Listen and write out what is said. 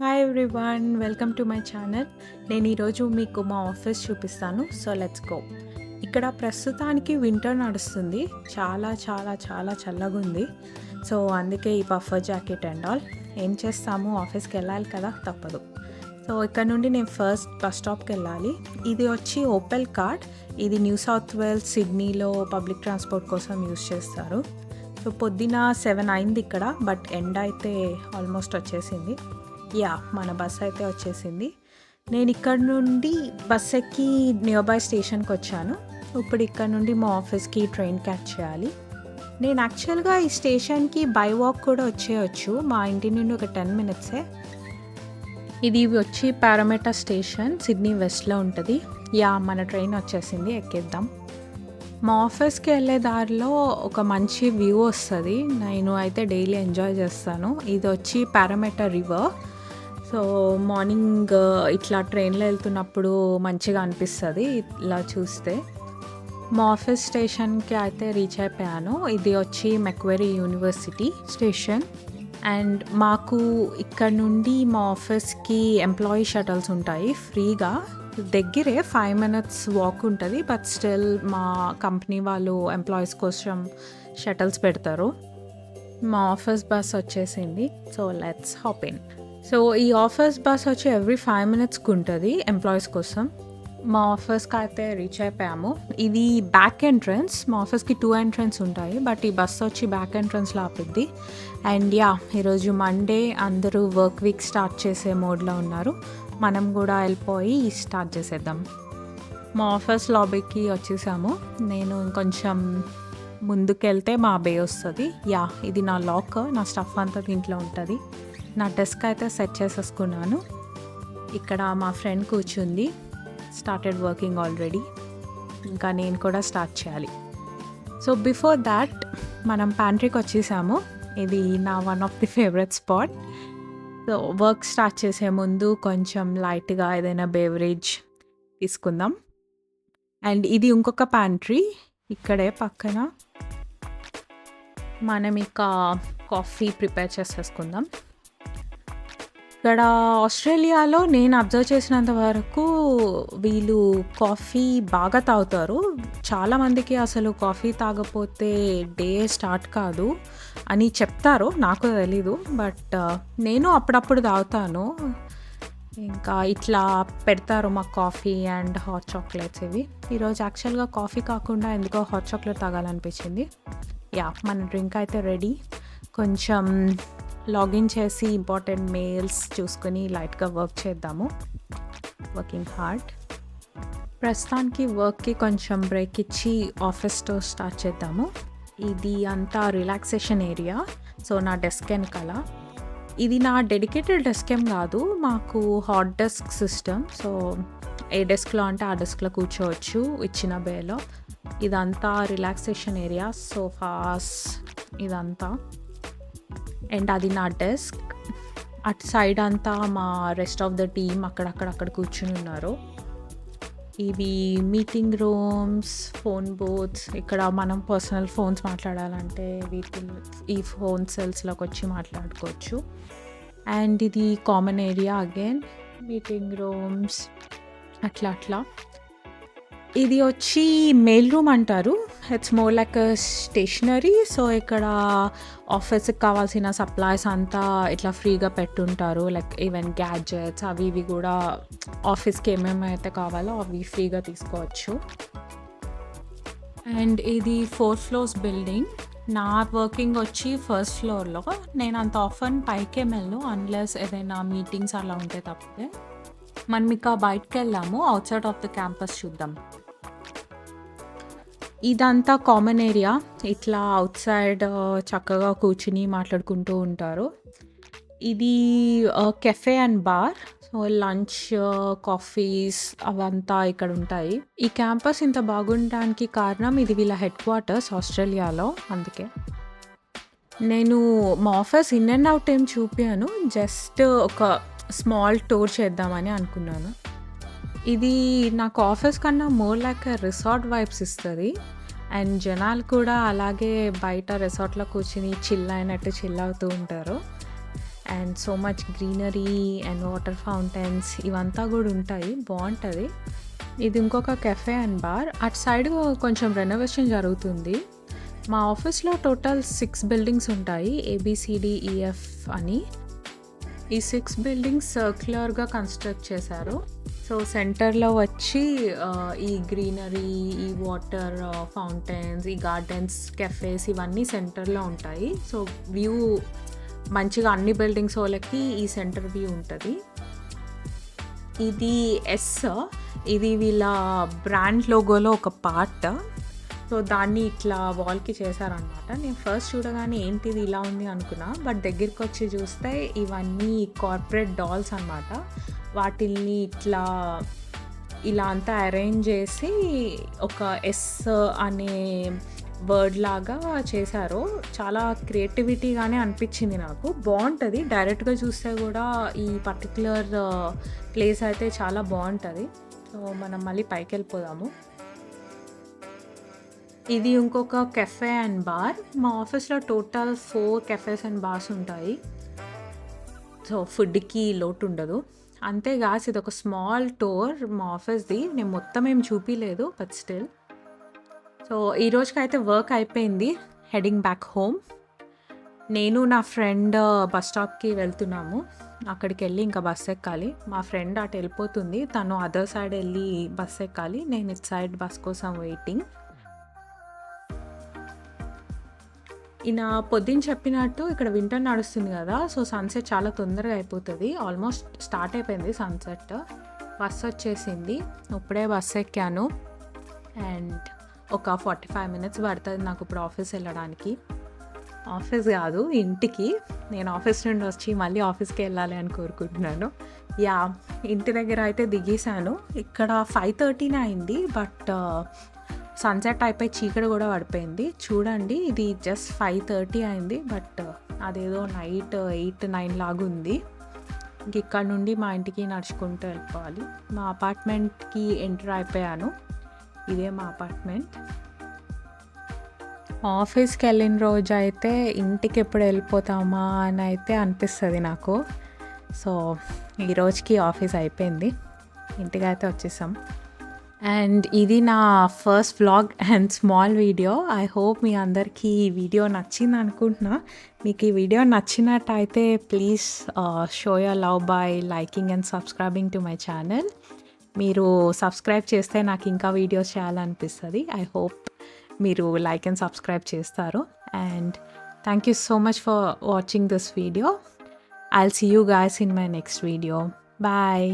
Hi everyone, welcome to my channel. నేను ఈరోజు మీకు మా ఆఫీస్ చూపిస్తాను. So let's go. ఇక్కడ ప్రస్తుతానికి వింటర్ నడుస్తుంది. చాలా చాలా చాలా చల్లగా ఉంది. సో అందుకే ఈ పఫర్ జాకెట్ అండ్ ఆల్. ఏం చేస్తాము, ఆఫీస్కి వెళ్ళాలి కదా, తప్పదు. సో ఇక్కడ నుండి నేను ఫస్ట్ బస్ స్టాప్కి వెళ్ళాలి. ఇది వచ్చి ఓపెల్ కార్డ్. ఇది న్యూ సౌత్ వేల్స్ సిడ్నీలో పబ్లిక్ ట్రాన్స్పోర్ట్ కోసం యూస్ చేస్తారు. సో పొద్దున 7 అయింది ఇక్కడ, బట్ ఎండ అయితే ఆల్మోస్ట్ వచ్చేసింది. మన బస్ అయితే వచ్చేసింది. నేను ఇక్కడ నుండి బస్ ఎక్కి నియర్ బై స్టేషన్కి వచ్చాను. ఇప్పుడు ఇక్కడ నుండి మా ఆఫీస్కి ట్రైన్ క్యాచ్ చేయాలి. నేను యాక్చువల్గా ఈ స్టేషన్కి బై వాక్ కూడా వచ్చేయచ్చు. మా ఇంటి నుండి ఒక 10 మినిట్సే. ఇది వచ్చి పారామెటా స్టేషన్, సిడ్నీ వెస్ట్లో ఉంటుంది. మన ట్రైన్ వచ్చేసింది, ఎక్కేద్దాం. మా ఆఫీస్కి వెళ్ళే దారిలో ఒక మంచి వ్యూ వస్తుంది. నేను అయితే డైలీ ఎంజాయ్ చేస్తాను. ఇది వచ్చి పారామెటా రివర్. సో మార్నింగ్ ఇట్లా ట్రైన్లో వెళ్తున్నప్పుడు మంచిగా అనిపిస్తుంది ఇలా చూస్తే. మా ఆఫీస్ స్టేషన్కి అయితే రీచ్ అయిపోయాను. ఇది వచ్చి మెక్వెరీ యూనివర్సిటీ స్టేషన్. అండ్ మాకు ఇక్కడ నుండి మా ఆఫీస్కి ఎంప్లాయీ షటల్స్ ఉంటాయి ఫ్రీగా. దగ్గరే 5 మినిట్స్ వాక్ ఉంటుంది, బట్ స్టిల్ మా కంపెనీ వాళ్ళు ఎంప్లాయీస్ కోసం షటల్స్ పెడతారు. మా ఆఫీస్ బస్ వచ్చేసింది. So let's hop in. So ఈ ఆఫీస్ బస్ వచ్చి ఎవ్రీ 5 మినిట్స్కి ఉంటుంది ఎంప్లాయీస్ కోసం. మా ఆఫీస్కి అయితే రీచ్ అయిపోయాము. ఇది బ్యాక్ ఎంట్రన్స్. మా ఆఫీస్కి 2 ఎంట్రన్స్ ఉంటాయి, బట్ ఈ బస్ వచ్చి బ్యాక్ ఎంట్రన్స్లో ఆపిద్ది. అండ్ ఈరోజు మండే, అందరూ వర్క్ వీక్ స్టార్ట్ చేసే మోడ్లో ఉన్నారు. మనం కూడా వెళ్ళిపోయి స్టార్ట్ చేసేద్దాం. మా ఆఫీస్ లాబీకి వచ్చేసాము. నేను కొంచెం ముందుకెళ్తే మా బే వస్తుంది. ఇది నా లాకర్. నా స్టఫ్ అంతా దీంట్లో ఉంటుంది. నా డెస్క్ అయితే సెట్ చేసేసుకున్నాను. ఇక్కడ మా ఫ్రెండ్ కూర్చుంది. Started working already. ఇంకా నేను కూడా స్టార్ట్ చేయాలి. సో బిఫోర్ దాట్ మనం ప్యాంట్రీకి వచ్చేసాము. ఇది నా one of the favourite spot. So work start చేసే ముందు కొంచెం లైట్గా ఏదైనా బేవరేజ్ తీసుకుందాం. అండ్ ఇది ఇంకొక ప్యాంట్రీ ఇక్కడే పక్కన. మనం ఇక కాఫీ ప్రిపేర్ చేసేసుకుందాం. ఇక్కడ ఆస్ట్రేలియాలో నేను అబ్జర్వ్ చేసినంత వరకు వీళ్ళు కాఫీ బాగా తాగుతారు. చాలామందికి అసలు కాఫీ తాగపోతే డే స్టార్ట్ కాదు అని చెప్తారు. నాకు తెలీదు, బట్ నేను అప్పుడప్పుడు తాగుతాను. ఇంకా ఇట్లా పెడతారు మాకు కాఫీ అండ్ హాట్ చాక్లెట్స్. ఇవి ఈరోజు యాక్చువల్గా కాఫీ కాకుండా ఎందుకో హాట్ చాక్లెట్ తాగాలనిపించింది. మన డ్రింక్ అయితే రెడీ. కొంచెం లాగిన్ చేసి ఇంపార్టెంట్ మెయిల్స్ చూసుకొని లైట్గా వర్క్ చేద్దాము. Working hard. ప్రస్తుతానికి వర్క్కి కొంచెం బ్రేక్ ఇచ్చి ఆఫీస్తో స్టార్ట్ చేద్దాము. ఇది అంతా రిలాక్సేషన్ ఏరియా. సో నా డెస్క్ వెనకాల ఇది నా డెడికేటెడ్ డెస్క్ ఏం కాదు, మాకు హాట్ డెస్క్ సిస్టమ్. సో ఏ డెస్క్లో అంటే ఆ డెస్క్లో కూర్చోవచ్చు ఇచ్చిన బేలో. ఇదంతా రిలాక్సేషన్ ఏరియా, సోఫాస్ ఇదంతా. అండ్ అది నా డెస్క్. అటు సైడ్ అంతా మా రెస్ట్ ఆఫ్ ద టీమ్ అక్కడ కూర్చుని ఉన్నారు. ఇవి మీటింగ్ రూమ్స్, ఫోన్ బూత్స్. ఇక్కడ మనం పర్సనల్ ఫోన్స్ మాట్లాడాలంటే ఈ ఫోన్ సెల్స్లోకి వచ్చి మాట్లాడుకోవచ్చు. అండ్ ఇది common area again, meeting rooms అట్లా. ఇది వచ్చి మెయిల్ రూమ్ అంటారు. It's more like stationery. So ఇక్కడ ఆఫీస్కి కావాల్సిన సప్లైస్ అంతా ఇట్లా ఫ్రీగా పెట్టుంటారు. లైక్ ఈవెన్ గ్యాడ్జెట్స్ అవి ఇవి కూడా ఆఫీస్కి ఏమేమైతే కావాలో అవి ఫ్రీగా తీసుకోవచ్చు. అండ్ ఇది 4 ఫ్లోర్స్ బిల్డింగ్. నా వర్కింగ్ వచ్చి ఫస్ట్ ఫ్లోర్లో. నేను అంత ఆఫన్ పైకే వెళ్ళను అన్లెస్ ఏదైనా మీటింగ్స్ అలా ఉంటే తప్పితే. మనం ఇక బయటకు వెళ్ళాము, out side of the campus చూద్దాం. ఇదంతా కామన్ ఏరియా. ఇట్లా అవుట్ సైడ్ చక్కగా కూర్చుని మాట్లాడుకుంటూ ఉంటారు. ఇది cafe and bar. So lunch, coffees అవంతా ఇక్కడ ఉంటాయి. ఈ క్యాంపస్ ఇంత బాగుండడానికి కారణం ఇది వీళ్ళ హెడ్ క్వార్టర్స్ ఆస్ట్రేలియాలో. అందుకే నేను మా ఆఫీస్ ఇన్ అండ్ అవుట్ ఏం చూపాను, జస్ట్ ఒక స్మాల్ టూర్ చేద్దామని అనుకున్నాను. ఇది నాకు ఆఫీస్ కన్నా మోర్ లైక్ రిసార్ట్ వైబ్స్ ఇస్తుంది. అండ్ జనాలు కూడా అలాగే బయట రిసార్ట్లో కూర్చుని చిల్ అవుతూ ఉంటారు. And so much greenery and water fountains ఇవంతా కూడా ఉంటాయి, బాగుంటుంది. ఇది ఇంకొక కెఫే అండ్ బార్. అటు సైడ్ కొంచెం రెనోవేషన్ జరుగుతుంది. మా ఆఫీస్లో టోటల్ 6 బిల్డింగ్స్ ఉంటాయి, ABCDEF అని. ఈ 6 బిల్డింగ్స్ సర్క్యులర్గా కన్స్ట్రక్ట్ చేశారు. సో సెంటర్లో వచ్చి ఈ గ్రీనరీ, ఈ వాటర్ ఫౌంటైన్స్, ఈ గార్డెన్స్, కెఫేస్ ఇవన్నీ సెంటర్లో ఉంటాయి. సో వ్యూ మంచిగా అన్ని బిల్డింగ్స్ వాళ్ళకి ఈ సెంటర్ వ్యూ ఉంటుంది. ఇది ఇది వీళ్ళ బ్రాండ్ లోగోలో ఒక పార్ట్. సో దాన్ని ఇట్లా వాల్కి చేశారనమాట. నేను ఫస్ట్ చూడగానే ఏంటిది ఇలా ఉంది అనుకున్నా, బట్ దగ్గరికి వచ్చి చూస్తే ఇవన్నీ కార్పొరేట్ డాల్స్ అనమాట. వాటిల్ని ఇలా అంతా అరేంజ్ చేసి ఒక ఎస్ అనే వర్డ్ లాగా చేశారు. చాలా క్రియేటివిటీగానే అనిపించింది నాకు, బాగుంటుంది. డైరెక్ట్గా చూస్తే కూడా ఈ పర్టిక్యులర్ ప్లేస్ అయితే చాలా బాగుంటుంది. సో మనం మళ్ళీ పైకి వెళ్ళిపోదాము. ఇది ఇంకొక కెఫే అండ్ బార్. మా ఆఫీస్లో టోటల్ 4 కెఫేస్ అండ్ బార్స్ ఉంటాయి. సో ఫుడ్కి లోటు ఉండదు. అంతే గాస్, ఇది ఒక స్మాల్ టూర్ మా ఆఫీస్ది. నేను మొత్తం ఏం చూపించలేదు, బట్ స్టిల్. సో ఈ రోజుకైతే వర్క్ అయిపోయింది. Heading back home. నేను నా ఫ్రెండ్ బస్ స్టాప్కి వెళ్తున్నాము. అక్కడికి వెళ్ళి ఇంకా బస్ ఎక్కాలి. మా ఫ్రెండ్ అటు వెళ్ళిపోతుంది, తను అదర్ సైడ్ వెళ్ళి బస్ ఎక్కాలి. నేను ఇటు సైడ్ బస్ కోసం వెయిటింగ్. ఈయన పొద్దున్న చెప్పినట్టు ఇక్కడ వింటర్ నడుస్తుంది కదా, సో సన్సెట్ చాలా తొందరగా అయిపోతుంది. ఆల్మోస్ట్ స్టార్ట్ అయిపోయింది సన్సెట్. బస్ వచ్చేసింది, ఇప్పుడే బస్ ఎక్కాను. అండ్ ఒక 45 మినిట్స్ పడుతుంది నాకు ఇప్పుడు ఆఫీస్ వెళ్ళడానికి. ఆఫీస్ కాదు, ఇంటికి. నేను ఆఫీస్ నుండి వచ్చి మళ్ళీ ఆఫీస్కి వెళ్ళాలి అని కోరుకుంటున్నాను. యా, ఇంటి దగ్గర అయితే దిగేశాను. ఇక్కడ 5:30 అయింది, బట్ సన్సెట్ అయిపోయి చీకటి కూడా పడిపోయింది. చూడండి, ఇది జస్ట్ 5:30 అయింది, బట్ అదేదో నైట్ 8-9 లాగుంది. ఇంక ఇక్కడ నుండి మా ఇంటికి నడుచుకుంటూ వెళ్ళిపోవాలి. మా అపార్ట్మెంట్కి ఎంటర్ అయిపోయాను. ఇదే మా అపార్ట్మెంట్. ఆఫీస్కి వెళ్ళిన రోజు అయితే ఇంటికి ఎప్పుడు వెళ్ళిపోతామా అని అయితే అనిపిస్తుంది నాకు. సో ఈరోజుకి ఆఫీస్ అయిపోయింది, ఇంటికి అయితే వచ్చేసాం. అండ్ ఇది నా first vlog and small video. I hope మీ అందరికీ ఈ వీడియో నచ్చింది అనుకుంటున్నా. మీకు ఈ వీడియో నచ్చినట్టయితే please show your love by liking and subscribing to my channel. మీరు సబ్స్క్రైబ్ చేస్తే నాకు ఇంకా వీడియోస్ చేయాలనిపిస్తుంది. ఐ హోప్ మీరు లైక్ అండ్ సబ్స్క్రైబ్ చేస్తారు. And thank you so much for watching this video. I'll see you guys in my next video. Bye.